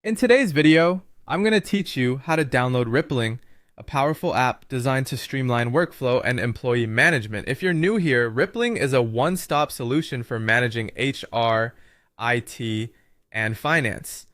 In today's video, I'm going to teach you how to download Rippling, a powerful app designed to streamline workflow and employee management. If you're new here, Rippling is a one-stop solution for managing HR, IT, and finance,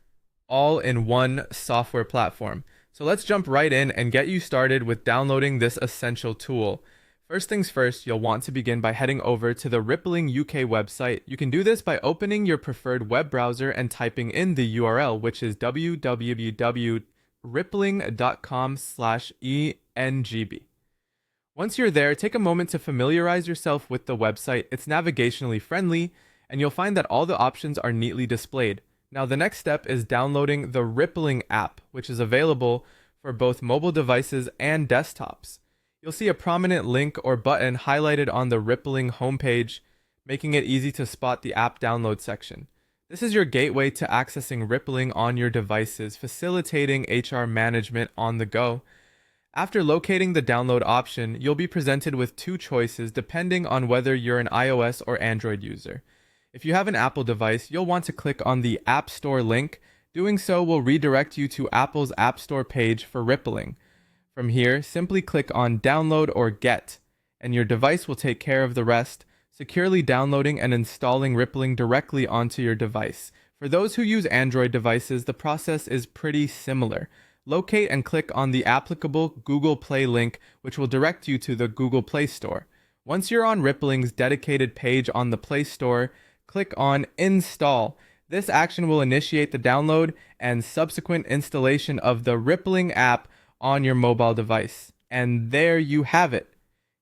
all in one software platform. So let's jump right in and get you started with downloading this essential tool. First things first, you'll want to begin by heading over to the Rippling UK website. You can do this by opening your preferred web browser and typing in the URL, which is www.rippling.com/engb. Once you're there, take a moment to familiarize yourself with the website. It's navigationally friendly, and you'll find that all the options are neatly displayed. Now, the next step is downloading the Rippling app, which is available for both mobile devices and desktops. You'll see a prominent link or button highlighted on the Rippling homepage, making it easy to spot the app download section. This is your gateway to accessing Rippling on your devices, facilitating HR management on the go. After locating the download option, you'll be presented with two choices depending on whether you're an iOS or Android user. If you have an Apple device, you'll want to click on the App Store link. Doing so will redirect you to Apple's App Store page for Rippling. From here, simply click on Download or Get, and your device will take care of the rest, securely downloading and installing Rippling directly onto your device. For those who use Android devices, the process is pretty similar. Locate and click on the applicable Google Play link, which will direct you to the Google Play Store. Once you're on Rippling's dedicated page on the Play Store, click on Install. This action will initiate the download and subsequent installation of the Rippling app on your mobile device. And there you have it.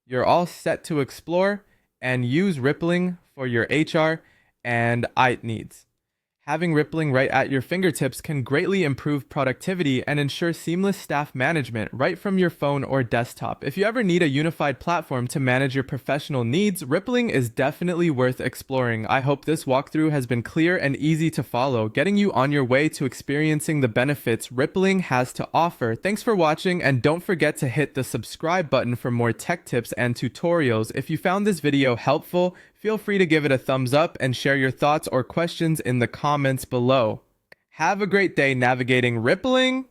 You're all set to explore and use Rippling for your HR and IT needs. Having Rippling right at your fingertips can greatly improve productivity and ensure seamless staff management right from your phone or desktop. If you ever need a unified platform to manage your professional needs, Rippling is definitely worth exploring. I hope this walkthrough has been clear and easy to follow, getting you on your way to experiencing the benefits Rippling has to offer. Thanks for watching, and don't forget to hit the subscribe button for more tech tips and tutorials. If you found this video helpful, feel free to give it a thumbs up and share your thoughts or questions in the comments below. Have a great day navigating Rippling.